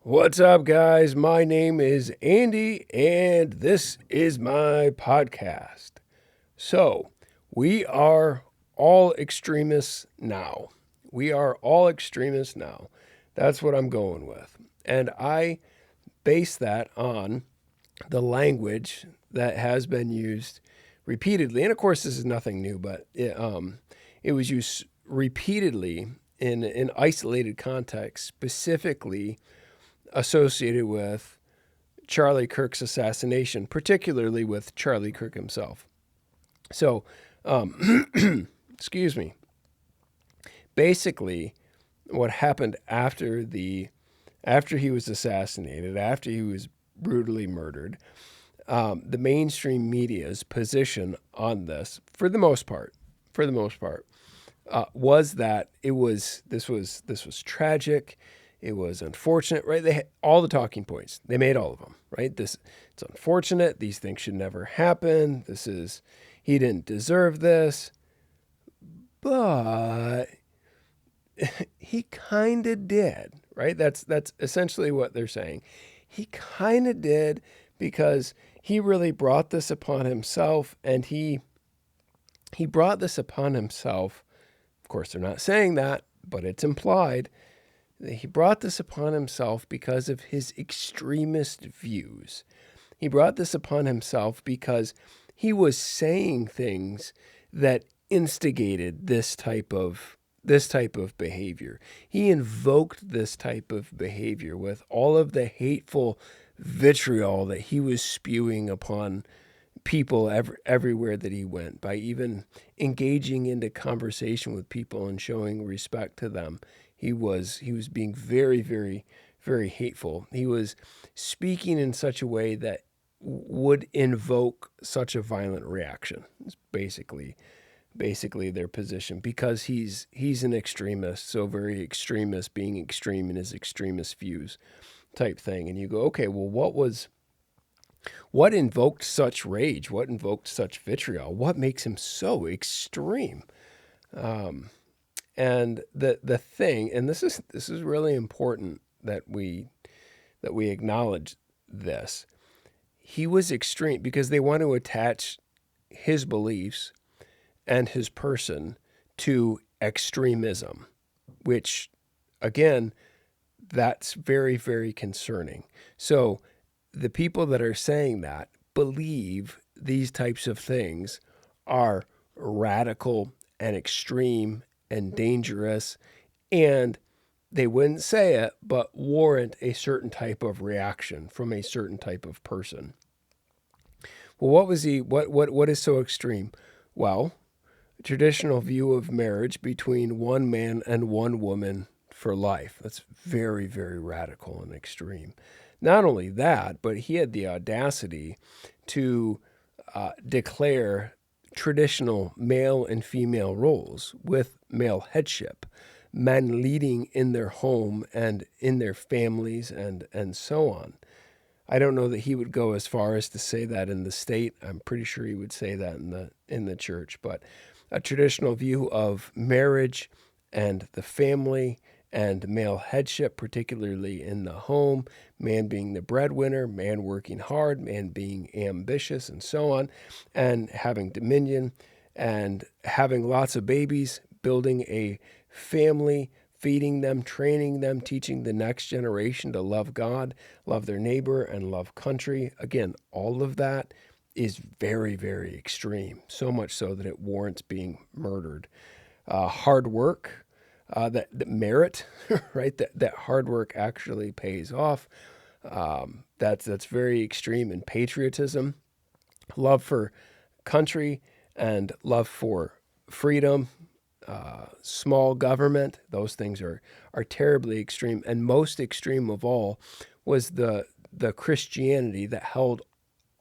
What's up, guys? My name is Andy, and this is my podcast. So, we are all extremists now. We are all extremists now. That's what I'm going with. And I base that on the language that has been used repeatedly. And of course, this is nothing new, but it was used repeatedly in an isolated context, specifically associated with Charlie Kirk's assassination, particularly with Charlie Kirk himself. So, excuse me. Basically, what happened after he was assassinated, after he was brutally murdered, the mainstream media's position on this, for the most part, was that this was tragic. It was unfortunate, right? They had all the talking points. They made all of them, right? It's unfortunate. These things should never happen. He didn't deserve this, but he kind of did, right? That's essentially what they're saying. He kind of did because he really brought this upon himself, and he brought this upon himself. Of course, they're not saying that, but it's implied. He brought this upon himself because of his extremist views. He brought this upon himself because he was saying things that instigated this type of behavior. He invoked this type of behavior with all of the hateful vitriol that he was spewing upon people everywhere that he went, by even engaging into conversation with people and showing respect to them. He was being very, very, very hateful. He was speaking in such a way that would invoke such a violent reaction. It's basically their position, because he's an extremist, so very extremist, being extreme in his extremist views type thing. And you go, okay, well, what invoked such rage? What invoked such vitriol? What makes him so extreme? And the thing, and this is really important that we acknowledge this. He was extreme because they want to attach his beliefs and his person to extremism, which, again, that's very, very concerning. So the people that are saying that believe these types of things are radical and extreme and dangerous, and they wouldn't say it, but warrant a certain type of reaction from a certain type of person. Well, what is so extreme? Well, a traditional view of marriage between one man and one woman for life. That's very, very radical and extreme. Not only that, but he had the audacity to declare traditional male and female roles with male headship, men leading in their home and in their families and so on. I don't know that he would go as far as to say that in the state. I'm pretty sure he would say that in the church, but a traditional view of marriage and the family and male headship, particularly in the home, man being the breadwinner, man working hard, man being ambitious, and so on, and having dominion and having lots of babies, building a family, feeding them, training them, teaching the next generation to love God, love their neighbor, and love country. Again, all of that is very, very extreme, so much so that it warrants being murdered. Hard work, that merit, right? That hard work actually pays off. That's very extreme. In patriotism, love for country and love for freedom, small government. Those things are terribly extreme. And most extreme of all was the Christianity that held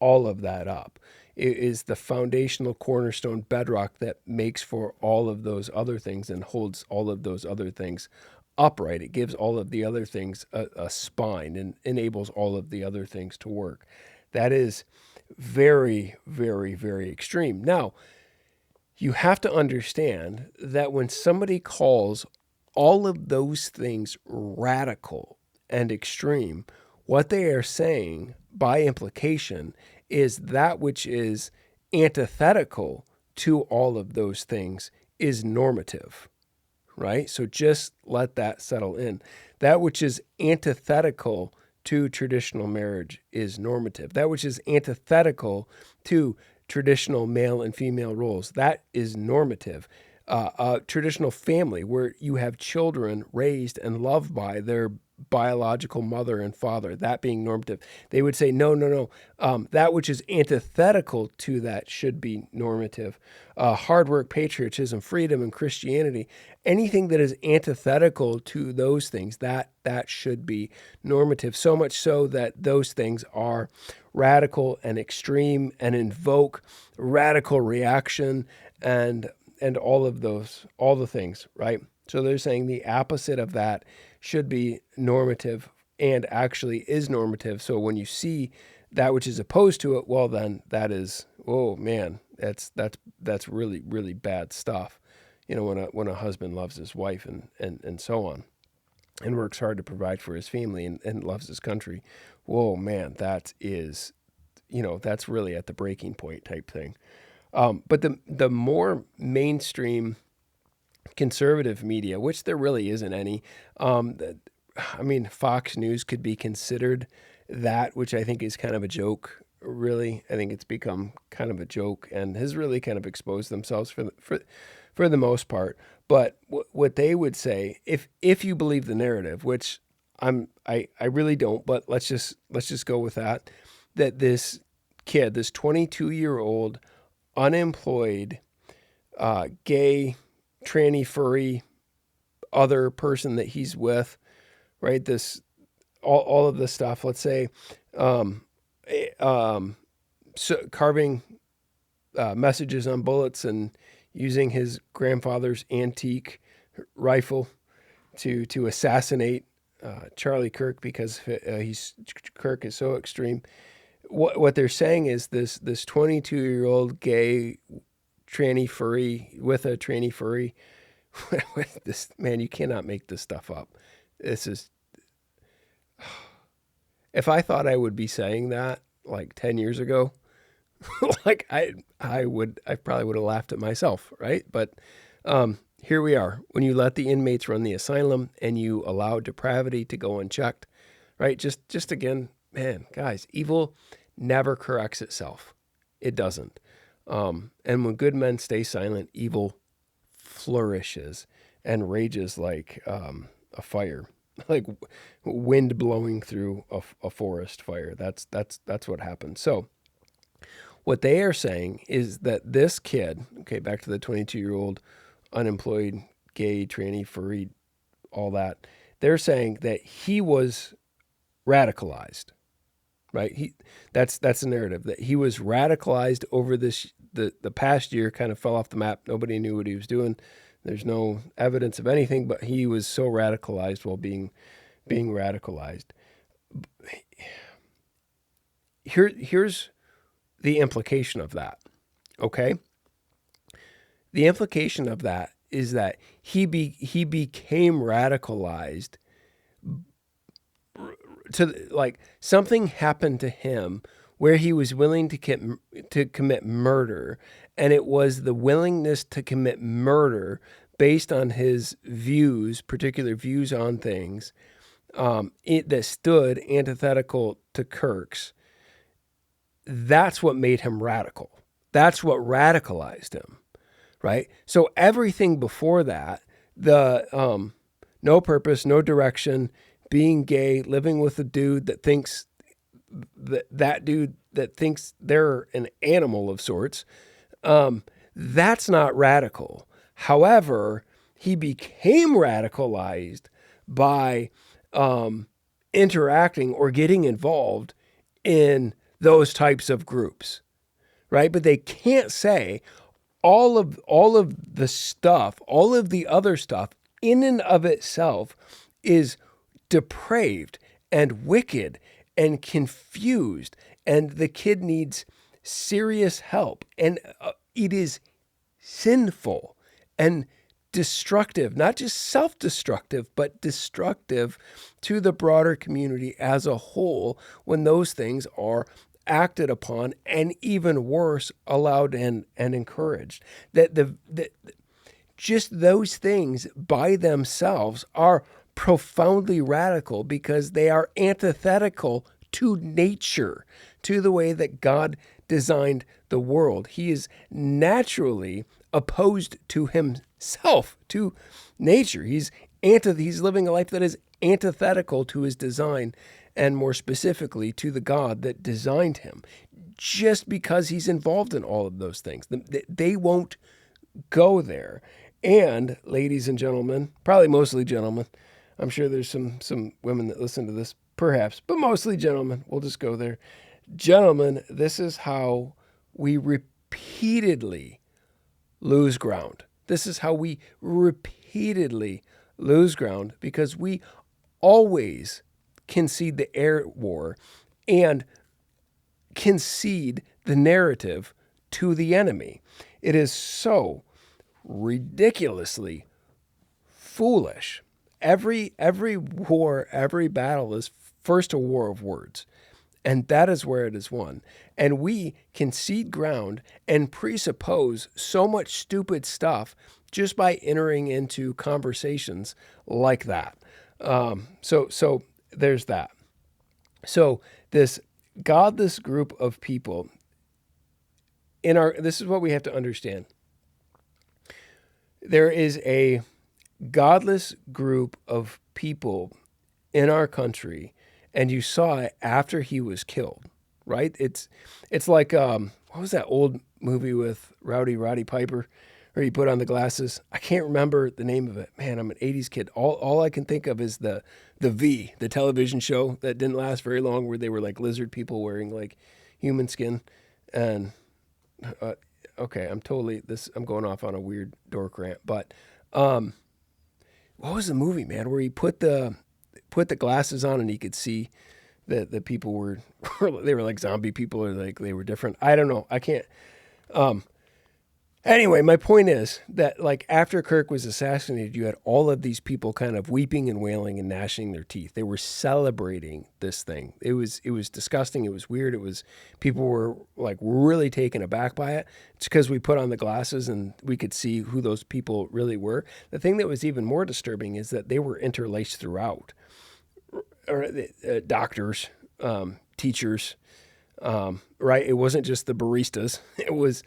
all of that up. It is the foundational cornerstone bedrock that makes for all of those other things and holds all of those other things upright. It gives all of the other things a spine and enables all of the other things to work. That is very, very, very extreme. Now, you have to understand that when somebody calls all of those things radical and extreme, what they are saying by implication is that which is antithetical to all of those things is normative, right? So just let that settle in. That which is antithetical to traditional marriage is normative. That which is antithetical to traditional male and female roles, that is normative. Traditional family, where you have children raised and loved by their biological mother and father, that being normative. They would say, no. That which is antithetical to that should be normative. Hard work, patriotism, freedom, and Christianity, anything that is antithetical to those things, that should be normative. So much so that those things are radical and extreme and invoke radical reaction and all of those, all the things, right? So they're saying the opposite of that should be normative and actually is normative. So when you see that which is opposed to it, well, then that is, oh man, that's really, really bad stuff. You know, when a husband loves his wife and so on, and works hard to provide for his family and loves his country, whoa, man, that is, that's really at the breaking point type thing. But the more mainstream conservative media, which there really isn't any, Fox News could be considered that, which I think is kind of a joke. Really, I think it's become kind of a joke and has really kind of exposed themselves for the most part. But what they would say, if you believe the narrative, which I really don't, but let's just go with that this kid, this 22-year-old unemployed, gay, tranny, furry, other person that he's with, right? This, all of this stuff. Let's say, carving messages on bullets and using his grandfather's antique rifle to assassinate Charlie Kirk because Kirk is so extreme. What they're saying is this 22-year-old gay tranny furry with a tranny furry. This man, you cannot make this stuff up. This is. If I thought I would be saying that like 10 years ago, like I probably would have laughed at myself, right? But here we are. When you let the inmates run the asylum and you allow depravity to go unchecked, right? Just again, man, guys, evil never corrects itself. It doesn't. And when good men stay silent, evil flourishes and rages like a fire, like wind blowing through a forest fire. That's what happens. So what they are saying is that this kid, okay, back to the 22-year-old unemployed, gay, tranny, furry, all that, they're saying that he was radicalized, right? That's the narrative, that he was radicalized over the past year, kind of fell off the map. Nobody knew what he was doing. There's no evidence of anything, but he was so radicalized while being radicalized. Here's the implication of that, okay? The implication of that is that he became radicalized to, like, something happened to him where he was willing to commit murder, and it was the willingness to commit murder based on his views, particular views on things, that stood antithetical to Kirk's. That's what made him radical. That's what radicalized him, right? So everything before that, the no purpose, no direction, being gay, living with a dude that thinks that dude that thinks they're an animal of sorts, that's not radical. However, he became radicalized by interacting or getting involved in those types of groups, right? But they can't say all of the stuff, all of the other stuff in and of itself is depraved and wicked and confused, and the kid needs serious help, and it is sinful and destructive, not just self-destructive, but destructive to the broader community as a whole when those things are acted upon and even worse, allowed and encouraged. Just those things by themselves are profoundly radical because they are antithetical to nature, to the way that God designed the world. He is naturally opposed to himself, to nature. He's living a life that is antithetical to his design, and more specifically to the God that designed him, just because he's involved in all of those things. They won't go there. And ladies and gentlemen, probably mostly gentlemen, I'm sure there's some women that listen to this, perhaps, but mostly gentlemen. We'll just go there. Gentlemen, this is how we repeatedly lose ground. This is how we repeatedly lose ground, because we always concede the air war and concede the narrative to the enemy. It is so ridiculously foolish. Every war, every battle is first a war of words, and that is where it is won. And we concede ground and presuppose so much stupid stuff just by entering into conversations like that. So there's that. So this godless group of people this is what we have to understand. There is a godless group of people in our country, and you saw it after he was killed, right? It's like what was that old movie with Roddy Piper, where he put on the glasses? I can't remember the name of it. Man, I'm an '80s kid. All I can think of is the V, the television show that didn't last very long, where they were like lizard people wearing like human skin. And okay, I'm going off on a weird dork rant, but what was the movie, man, where he put the glasses on and he could see that the people were they were like zombie people, or like they were different? I don't know. I can't. Anyway, my point is that, like, after Kirk was assassinated, you had all of these people kind of weeping and wailing and gnashing their teeth. They were celebrating this thing. It was disgusting. It was weird. People were like really taken aback by it. It's because we put on the glasses and we could see who those people really were. The thing that was even more disturbing is that they were interlaced throughout. Doctors, teachers, right? It wasn't just the baristas. It was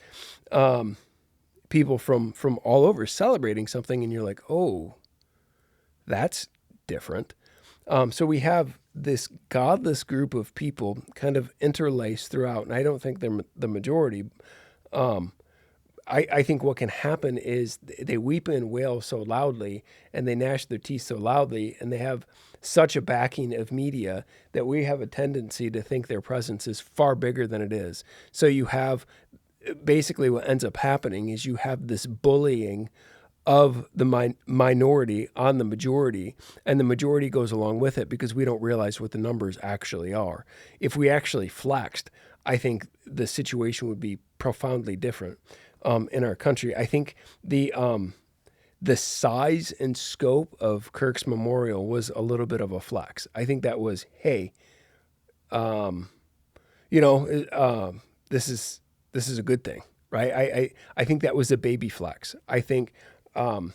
people from all over celebrating something, and you're like, oh, that's different. So we have this godless group of people kind of interlaced throughout, and I don't think they're the majority. I think what can happen is they weep and wail so loudly, and they gnash their teeth so loudly, and they have such a backing of media that we have a tendency to think their presence is far bigger than it is. So you have basically what ends up happening is you have this bullying of the minority on the majority, and the majority goes along with it because we don't realize what the numbers actually are. If we actually flexed, I think the situation would be profoundly different in our country. I think the size and scope of Kirk's memorial was a little bit of a flex. I think that was, hey, this is a good thing, right? I think that was a baby flex. I think, okay, I'm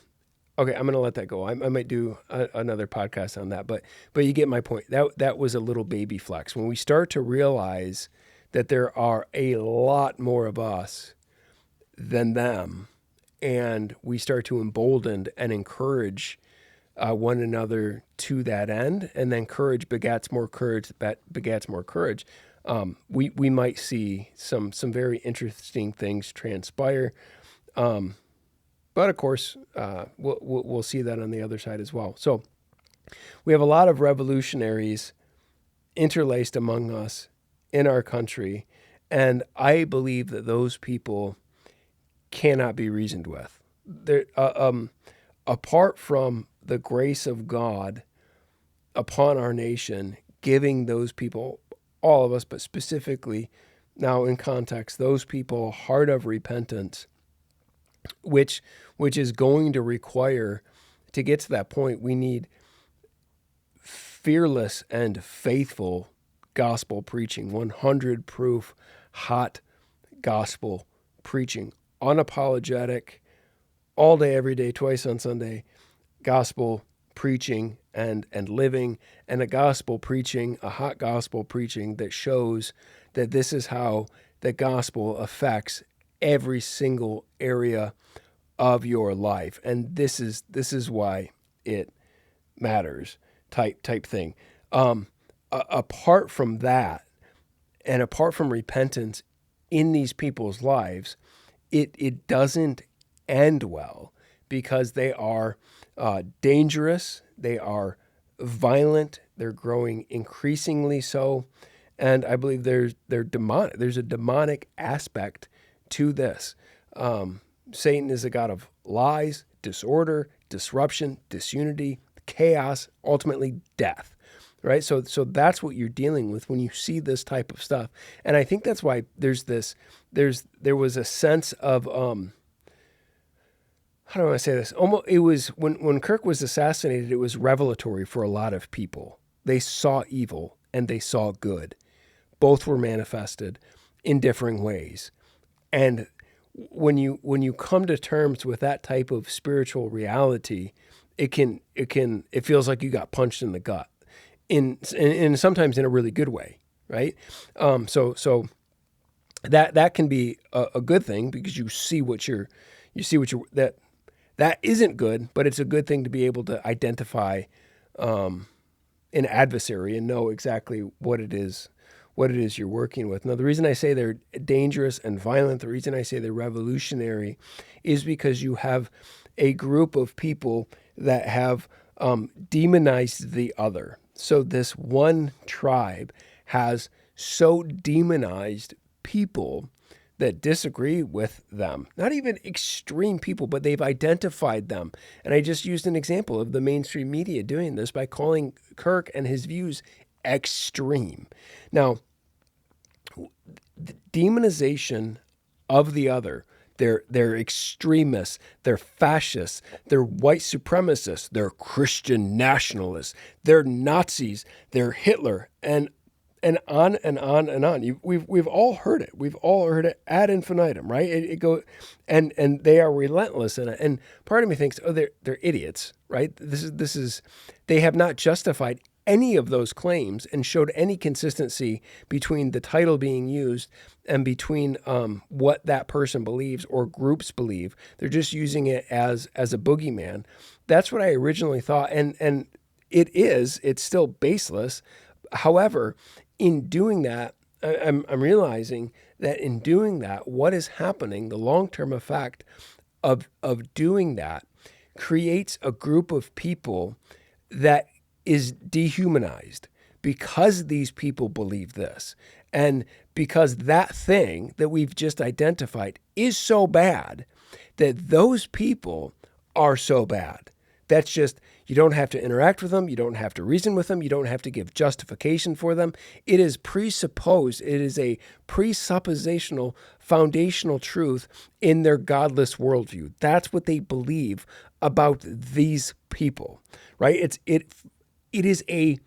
going to let that go. I might do another podcast on that, but you get my point. That was a little baby flex. When we start to realize that there are a lot more of us than them, and we start to embolden and encourage one another to that end, and then courage begats more courage, that begats more courage. We might see some very interesting things transpire, but of course we'll see that on the other side as well. So we have a lot of revolutionaries interlaced among us in our country, and I believe that those people cannot be reasoned with. Apart from the grace of God upon our nation, giving those people, all of us, but specifically now in context, those people, a heart of repentance which is going to require, to get to that point, we need fearless and faithful gospel preaching, 100 proof hot gospel preaching, unapologetic, all day, every day, twice on Sunday, gospel preaching and living, and a gospel preaching, a hot gospel preaching that shows that this is how the gospel affects every single area of your life, and this is why it matters, type thing. Apart from that, and apart from repentance in these people's lives, it doesn't end well, because they are dangerous, they are violent, they're growing increasingly so, and I believe they're demonic. There's a demonic aspect to this. Satan is a god of lies, disorder, disruption, disunity, chaos, ultimately death. Right? So that's what you're dealing with when you see this type of stuff. And I think that's why there was a sense of how do I say this? Almost, it was when Kirk was assassinated, it was revelatory for a lot of people. They saw evil and they saw good. Both were manifested in differing ways. And when you come to terms with that type of spiritual reality, it feels like you got punched in the gut, in sometimes in a really good way, right? So that can be a good thing, because you see what you're that isn't good, but it's a good thing to be able to identify an adversary and know exactly what it is you're working with. Now, the reason I say they're dangerous and violent, the reason I say they're revolutionary, is because you have a group of people that have demonized the other. So this one tribe has so demonized people that disagree with them. Not even extreme people, but they've identified them. And I just used an example of the mainstream media doing this by calling Kirk and his views extreme. Now, the demonization of the other, they're extremists, they're fascists, they're white supremacists, they're Christian nationalists, they're Nazis, they're Hitler, and on and on and on. We've all heard it. We've all heard it ad infinitum, right? It go, and they are relentless in it. And part of me thinks, oh, they're idiots, right? This is they have not justified any of those claims and showed any consistency between the title being used and between what that person believes or groups believe. They're just using it as a boogeyman. That's what I originally thought, and it's still baseless. However, in doing that, I'm realizing that in doing that, what is happening, the long-term effect of doing that, creates a group of people that is dehumanized, because these people believe this, and because that thing that we've just identified is so bad that those people are so bad. That's just, you don't have to interact with them. You don't have to reason with them. You don't have to give justification for them. It is presupposed. It is a presuppositional, foundational truth in their godless worldview. That's what they believe about these people, right? It is a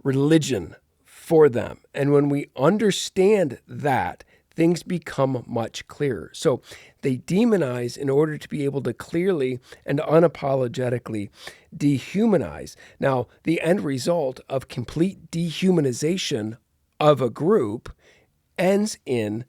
religion for them. And when we understand that, things become much clearer. So they demonize in order to be able to clearly and unapologetically dehumanize. Now, the end result of complete dehumanization of a group ends in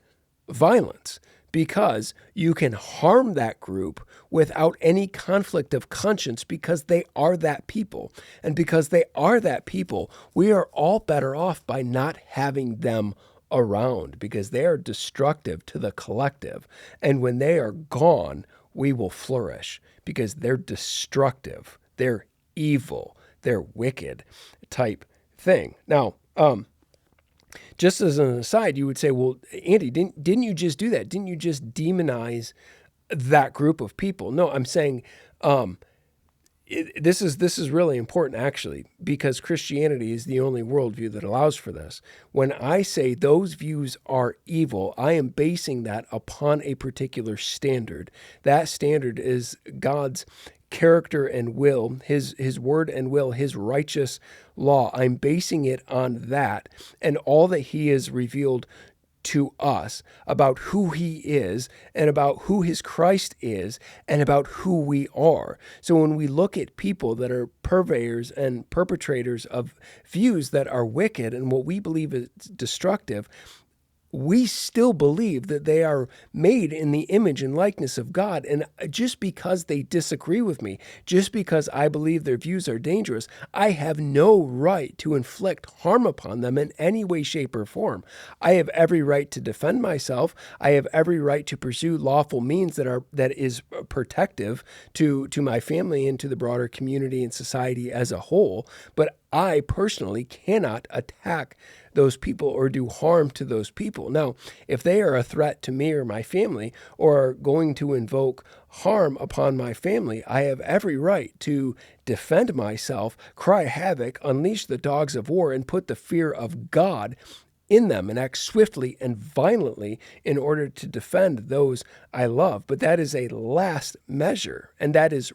violence, because you can harm that group without any conflict of conscience, because they are that people. And because they are that people, we are all better off by not having them around, because they are destructive to the collective. And when they are gone, we will flourish, because they're destructive, they're evil, they're wicked type thing. Now, just as an aside, you would say, well, Andy, didn't you just do that? Didn't you just demonize that group of people? No, I'm saying this is really important, actually, because Christianity is the only worldview that allows for this. When I say those views are evil, I am basing that upon a particular standard. That standard is God's character and will, his word and will, his righteous law. I'm basing it on that and all that he has revealed to us about who he is and about who his Christ is and about who we are. So when we look at people that are purveyors and perpetrators of views that are wicked and what we believe is destructive, we still believe that they are made in the image and likeness of God. And just because they disagree with me, just because I believe their views are dangerous, I have no right to inflict harm upon them in any way, shape, or form. I have every right to defend myself. I have every right to pursue lawful means that is protective to my family and to the broader community and society as a whole. But I personally cannot attack those people or do harm to those people. Now, if they are a threat to me or my family or are going to invoke harm upon my family, I have every right to defend myself, cry havoc, unleash the dogs of war, and put the fear of God in them and act swiftly and violently in order to defend those I love. But that is a last measure, and that is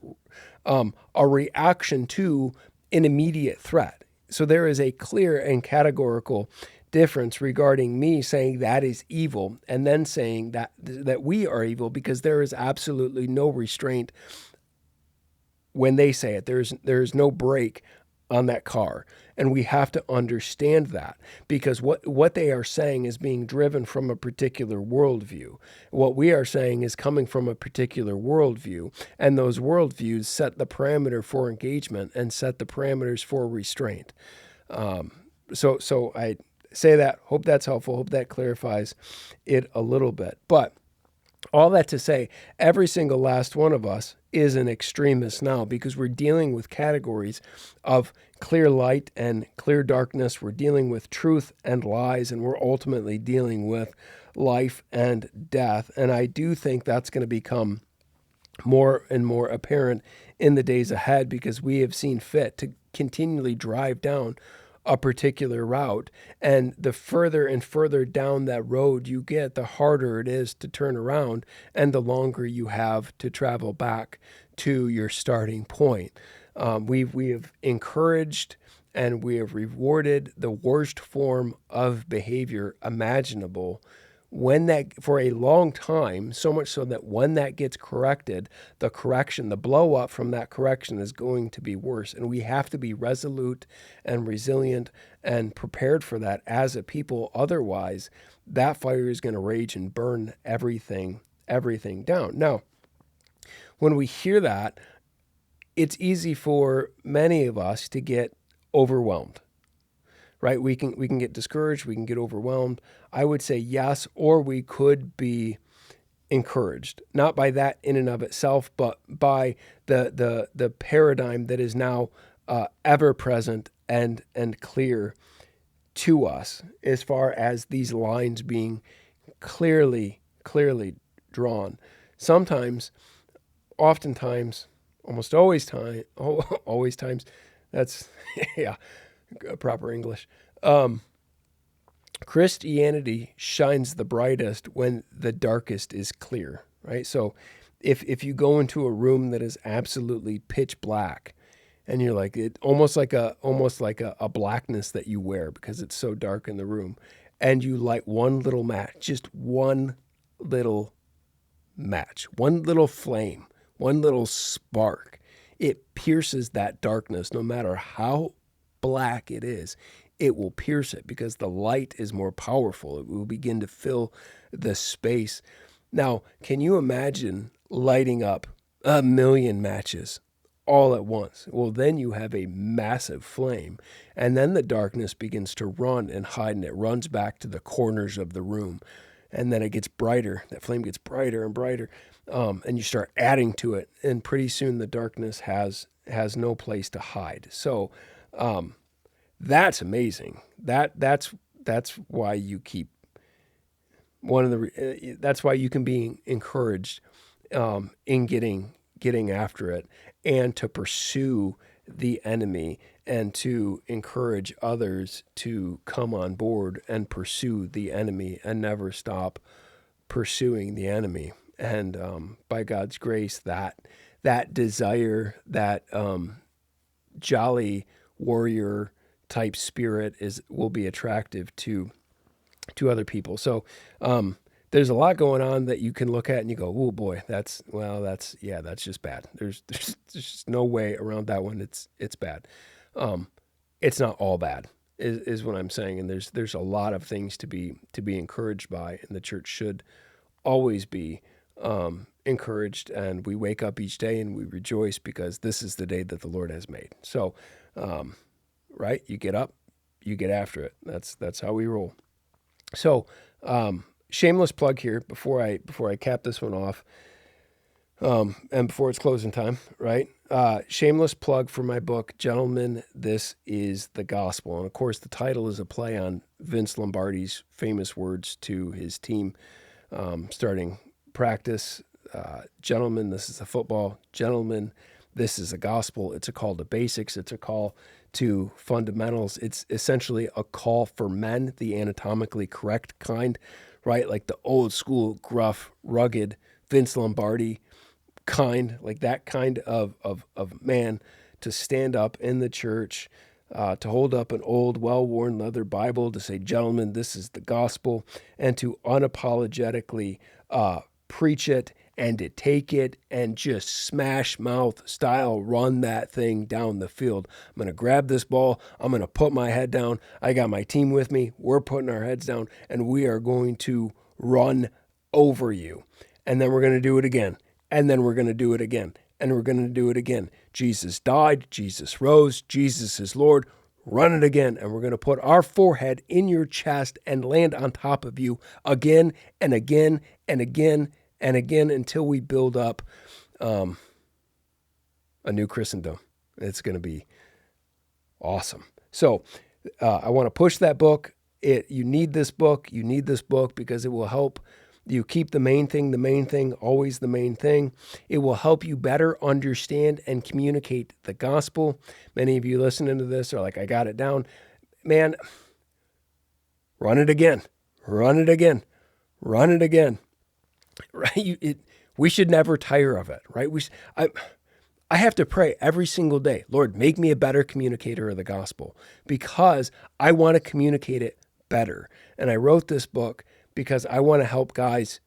a reaction to an immediate threat. So there is a clear and categorical difference regarding me saying that is evil and then saying that we are evil, because there is absolutely no restraint when they say it. There's no brake on that car. And we have to understand that, because what they are saying is being driven from a particular worldview. What we are saying is coming from a particular worldview, and those worldviews set the parameter for engagement and set the parameters for restraint. So I say that, hope that's helpful, hope that clarifies it a little bit. But all that to say, every single last one of us is an extremist now, because we're dealing with categories of clear light and clear darkness. We're dealing with truth and lies, and we're ultimately dealing with life and death. And I do think that's going to become more and more apparent in the days ahead, because we have seen fit to continually drive down a particular route. And the further and further down that road you get, the harder it is to turn around and the longer you have to travel back to your starting point. We have encouraged and we have rewarded the worst form of behavior imaginable when that for a long time, so much so that when that gets corrected, the blow up from that correction is going to be worse. And we have to be resolute and resilient and prepared for that as a people. Otherwise, that fire is going to rage and burn everything down. Now, when we hear that, it's easy for many of us to get overwhelmed. Right? We can get discouraged, we can get overwhelmed. I would say yes, or we could be encouraged, not by that in and of itself, but by the paradigm that is now ever present and clear to us, as far as these lines being clearly drawn. Sometimes, oftentimes, always times. That's yeah. Proper English. Christianity shines the brightest when the darkest is clear, right? So if you go into a room that is absolutely pitch black, and you're like, it almost like a blackness that you wear because it's so dark in the room, and you light one little match, just one little match, one little flame, one little spark, it pierces that darkness no matter how black it is. It will pierce it because the light is more powerful. It will begin to fill the space. Now, can you imagine lighting up 1,000,000 matches all at once? Well, then you have a massive flame, and then the darkness begins to run and hide, and it runs back to the corners of the room, and then it gets brighter. That flame gets brighter and brighter, and you start adding to it, and pretty soon the darkness has no place to hide. So that's amazing. That's why you keep that's why you can be encouraged in getting getting after it and to pursue the enemy and to encourage others to come on board and pursue the enemy and never stop pursuing the enemy. And by God's grace, that desire, that jolly warrior type spirit will be attractive to other people. So there's a lot going on that you can look at and you go, oh boy, that's just bad. There's just no way around that one. It's bad. It's not all bad is what I'm saying. And there's a lot of things to be encouraged by, and the church should always be encouraged. And we wake up each day and we rejoice because this is the day that the Lord has made. So, right. You get up, you get after it. That's how we roll. So, shameless plug here before I cap this one off, and before it's closing time, right? Shameless plug for my book, Gentlemen, This is the Gospel. And of course, the title is a play on Vince Lombardi's famous words to his team, starting practice. Gentlemen, this is the football. Gentlemen, this is the gospel. It's a call to basics. It's a call to fundamentals. It's essentially a call for men, the anatomically correct kind, right? Like the old school, gruff, rugged Vince Lombardi kind, like that kind of man to stand up in the church, to hold up an old, well-worn leather Bible, to say, gentlemen, this is the gospel, and to unapologetically preach it and to take it and just smash mouth style run that thing down the field. I'm going to grab this ball. I'm going to put my head down. I got my team with me. We're putting our heads down, and we are going to run over you. And then we're going to do it again. And then we're going to do it again. And we're going to do it again. Jesus died. Jesus rose. Jesus is Lord. Run it again. And we're going to put our forehead in your chest and land on top of you again and again and again and again until we build up a new Christendom. It's going to be awesome. So I want to push that book. You need this book. You need this book because it will help you keep the main thing, always the main thing. It will help you better understand and communicate the gospel. Many of you listening to this are like, I got it down. Man, run it again. Run it again. Run it again. Right? We should never tire of it, right? I have to pray every single day, Lord, make me a better communicator of the gospel because I want to communicate it better. And I wrote this book because I want to help guys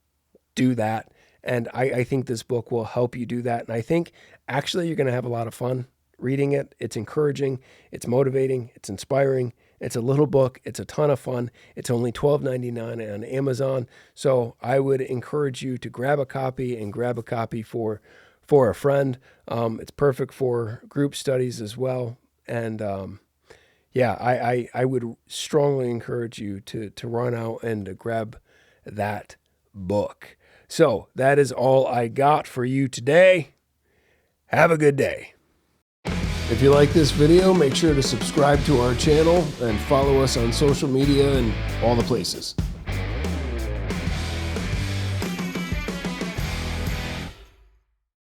do that. And I think this book will help you do that. And I think actually you're going to have a lot of fun reading it. It's encouraging. It's motivating. It's inspiring. It's a little book. It's a ton of fun. It's only $12.99 on Amazon. So I would encourage you to grab a copy and grab a copy for a friend. It's perfect for group studies as well. And I would strongly encourage you to run out and to grab that book. So that is all I got for you today. Have a good day. If you like this video, make sure to subscribe to our channel and follow us on social media and all the places.